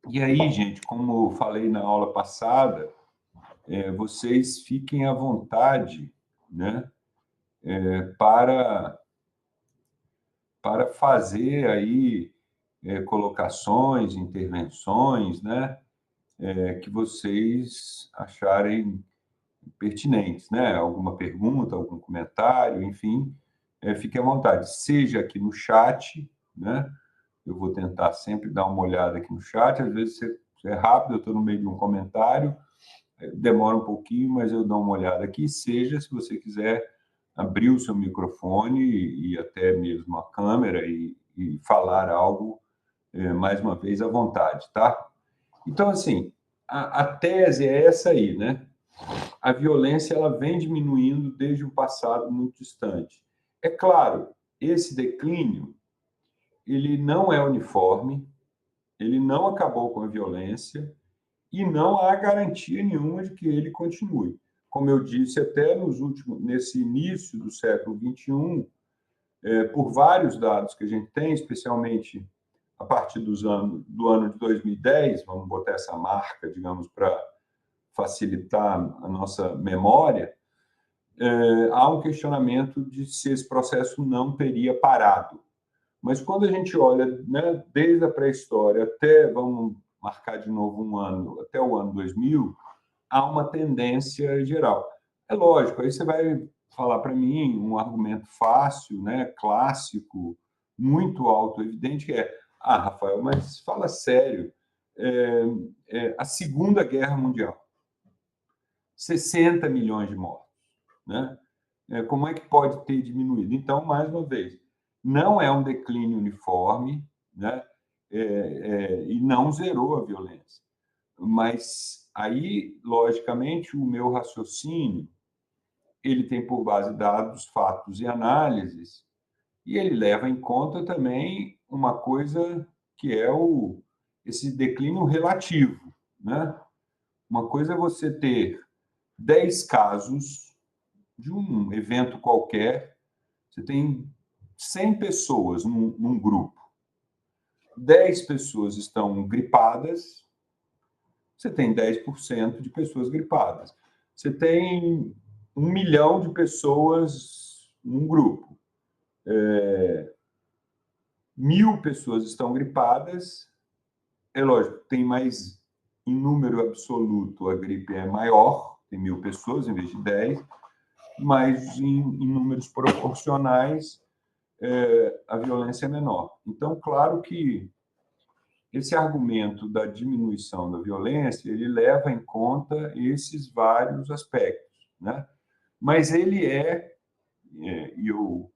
E aí, gente, como eu falei na aula passada, vocês fiquem à vontade, né, para, para fazer aí colocações, intervenções, né, que vocês acharem pertinentes, né? Alguma pergunta, algum comentário, enfim, fique à vontade. Seja aqui no chat, né? Eu vou tentar sempre dar uma olhada aqui no chat. Às vezes é rápido, eu estou no meio de um comentário, demora um pouquinho, mas eu dou uma olhada aqui. Seja, se você quiser abrir o seu microfone e até mesmo a câmera e falar algo, mais uma vez, à vontade, tá? Então, assim, a tese é essa aí, né? A violência ela vem diminuindo desde um passado muito distante. É claro, esse declínio ele não é uniforme, ele não acabou com a violência e não há garantia nenhuma de que ele continue. Como eu disse até nesse início do século XXI, por vários dados que a gente tem, especialmente a partir do ano de 2010, vamos botar essa marca, digamos, para facilitar a nossa memória, há um questionamento de se esse processo não teria parado. Mas quando a gente olha, né, desde a pré-história até, vamos marcar de novo um ano, até o ano 2000, há uma tendência geral. É lógico, aí você vai falar para mim um argumento fácil, né, clássico, muito auto-evidente, que é: ah, Rafael, mas fala sério, a Segunda Guerra Mundial, 60 milhões de mortos, né? Como é que pode ter diminuído? Então, mais uma vez, não é um declínio uniforme, né? E não zerou a violência. Mas aí, logicamente, o meu raciocínio ele tem por base dados, fatos e análises, e ele leva em conta também uma coisa que é esse declínio relativo, né? Uma coisa é você ter 10 casos de um evento qualquer, você tem 100 pessoas num grupo, 10 pessoas estão gripadas, você tem 10% de pessoas gripadas. Você tem 1 milhão de pessoas num grupo. 1.000 pessoas estão gripadas, é lógico, tem mais, em número absoluto, a gripe é maior, tem 1.000 pessoas em vez de 10, mas em números proporcionais, a violência é menor. Então, claro que esse argumento da diminuição da violência, ele leva em conta esses vários aspectos, né? Mas ele e eu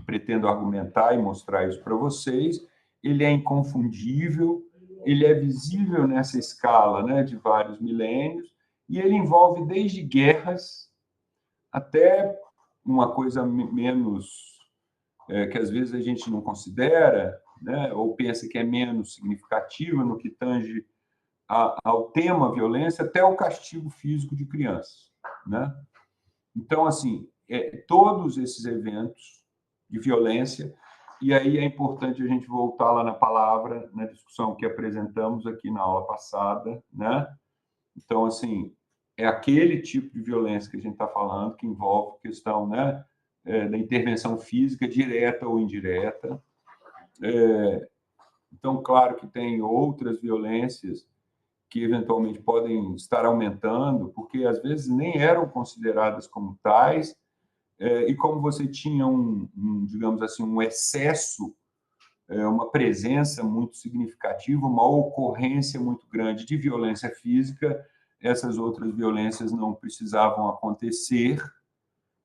pretendo argumentar e mostrar isso para vocês, ele é inconfundível, ele é visível nessa escala, né, de vários milênios, e ele envolve desde guerras até uma coisa menos, que às vezes a gente não considera, né, ou pensa que é menos significativa no que tange ao tema violência, até o castigo físico de crianças, né? Então, assim, todos esses eventos de violência, e aí é importante a gente voltar lá na palavra, na discussão que apresentamos aqui na aula passada, né? Então, assim, é aquele tipo de violência que a gente está falando, que envolve questão, né, da intervenção física, direta ou indireta. Então, claro que tem outras violências que eventualmente podem estar aumentando, porque às vezes nem eram consideradas como tais, e como você tinha digamos assim, um excesso, uma presença muito significativa, uma ocorrência muito grande de violência física, essas outras violências não precisavam acontecer,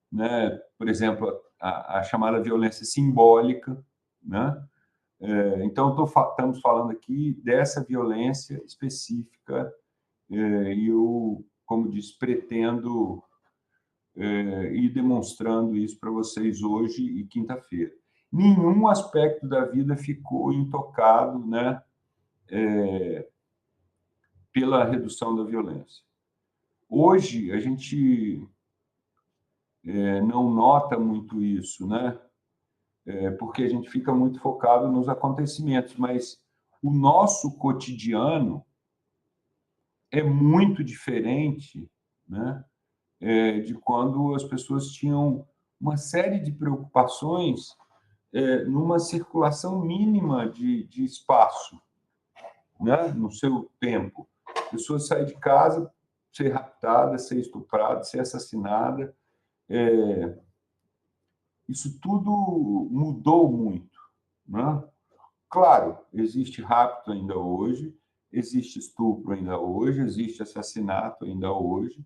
né? Por exemplo, a chamada violência simbólica, né? Então, estamos falando aqui dessa violência específica, e eu, como disse, pretendo ir demonstrando isso para vocês hoje e quinta-feira. Nenhum aspecto da vida ficou intocado, né, pela redução da violência. Hoje, a gente não nota muito isso, né? Porque a gente fica muito focado nos acontecimentos, mas o nosso cotidiano é muito diferente, né, de quando as pessoas tinham uma série de preocupações numa circulação mínima de espaço, né, no seu tempo. A pessoa sai de casa, ser raptada, ser estuprada, ser assassinada. Isso tudo mudou muito, né? Claro, existe rapto ainda hoje, existe estupro ainda hoje, existe assassinato ainda hoje,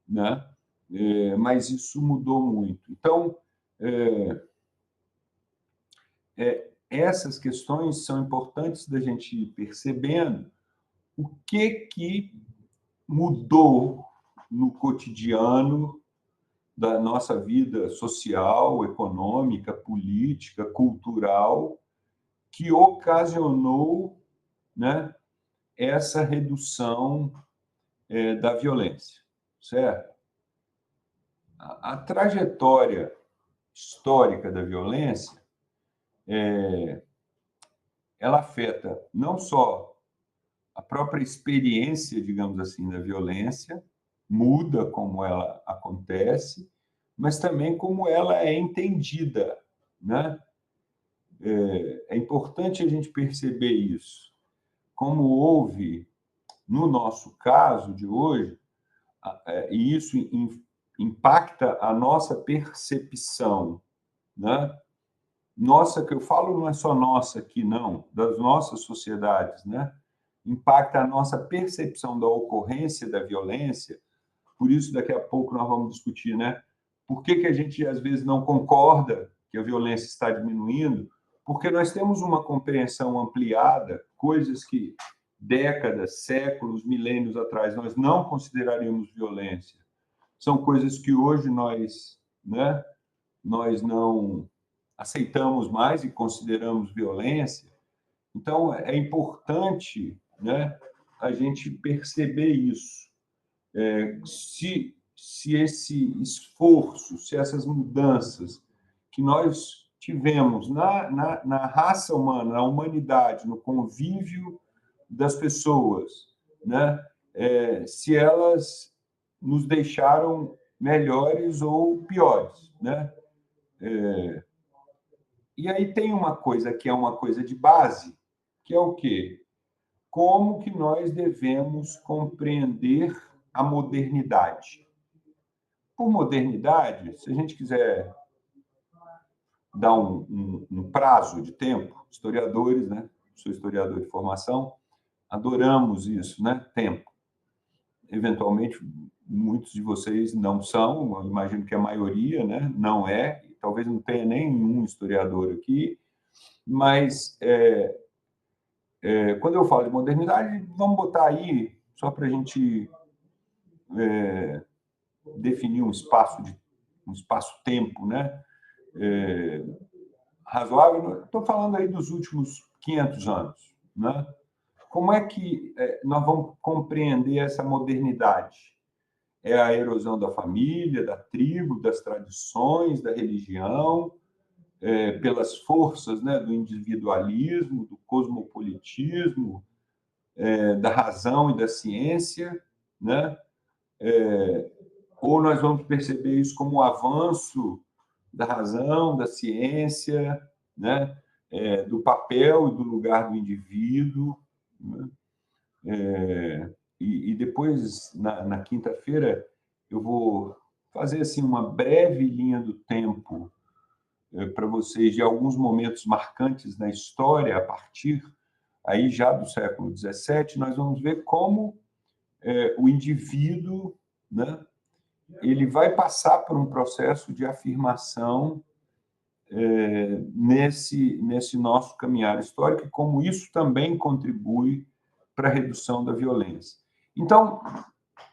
né? Mas isso mudou muito. Então, essas questões são importantes da gente ir percebendo o que mudou no cotidiano da nossa vida social, econômica, política, cultural, que ocasionou, né, essa redução da violência, certo? A trajetória histórica da violência, ela afeta não só a própria experiência, digamos assim, da violência, muda como ela acontece, mas também como ela é entendida, né? É importante a gente perceber isso. Como houve, no nosso caso de hoje, e isso impacta a nossa percepção, né? Nossa, que eu falo não é só nossa aqui, não, das nossas sociedades, né? Impacta a nossa percepção da ocorrência da violência. Por isso, daqui a pouco nós vamos discutir, né? Por que a gente, às vezes, não concorda que a violência está diminuindo? Porque nós temos uma compreensão ampliada, coisas que décadas, séculos, milênios atrás nós não consideraríamos violência. São coisas que hoje nós, né, nós não aceitamos mais e consideramos violência. Então, é importante, né, a gente perceber isso. Se esse esforço, se essas mudanças que nós tivemos na raça humana, na humanidade, no convívio das pessoas, né, se elas nos deixaram melhores ou piores, né? E aí tem uma coisa que é uma coisa de base, que é o quê? Como que nós devemos compreender a modernidade? Por modernidade, se a gente quiser dar um prazo de tempo, historiadores, né? Sou historiador de formação, adoramos isso, né? Tempo. Eventualmente, muitos de vocês não são, eu imagino que a maioria, né? Não é, talvez não tenha nenhum historiador aqui, mas quando eu falo de modernidade, vamos botar aí, só para a gente definir um espaço-tempo, né? Razoável. Estou falando aí dos últimos 500 anos, né? Como é que nós vamos compreender essa modernidade? É a erosão da família, da tribo, das tradições, da religião, pelas forças, né, do individualismo, do cosmopolitismo, da razão e da ciência, né? Ou nós vamos perceber isso como um avanço da razão, da ciência, né? Do papel e do lugar do indivíduo, né? E depois, na quinta-feira, eu vou fazer assim uma breve linha do tempo para vocês de alguns momentos marcantes na história, a partir aí já do século XVII, nós vamos ver como o indivíduo, né, ele vai passar por um processo de afirmação nesse nosso caminhar histórico e como isso também contribui para a redução da violência. Então,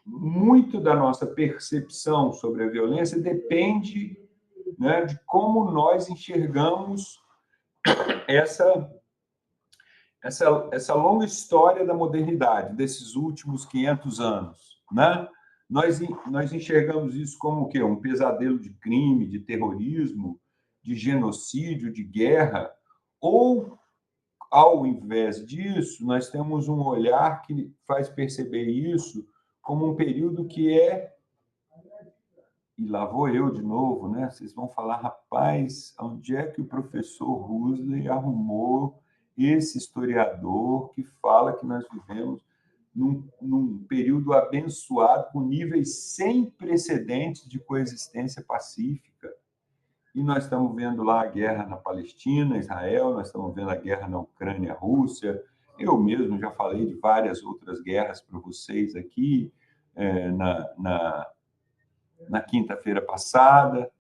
muito da nossa percepção sobre a violência depende, né, de como nós enxergamos essa longa história da modernidade, desses últimos 500 anos, né? Nós enxergamos isso como o quê? Um pesadelo de crime, de terrorismo, de genocídio, de guerra, ou ao invés disso, nós temos um olhar que faz perceber isso como um período que é... E lá vou eu de novo, né? Vocês vão falar, rapaz, onde é que o professor Huxley arrumou esse historiador que fala que nós vivemos num período abençoado, com níveis sem precedentes de coexistência pacífica? E nós estamos vendo lá a guerra na Palestina, Israel, nós estamos vendo a guerra na Ucrânia, Rússia. Eu mesmo já falei de várias outras guerras para vocês aqui, na quinta-feira passada.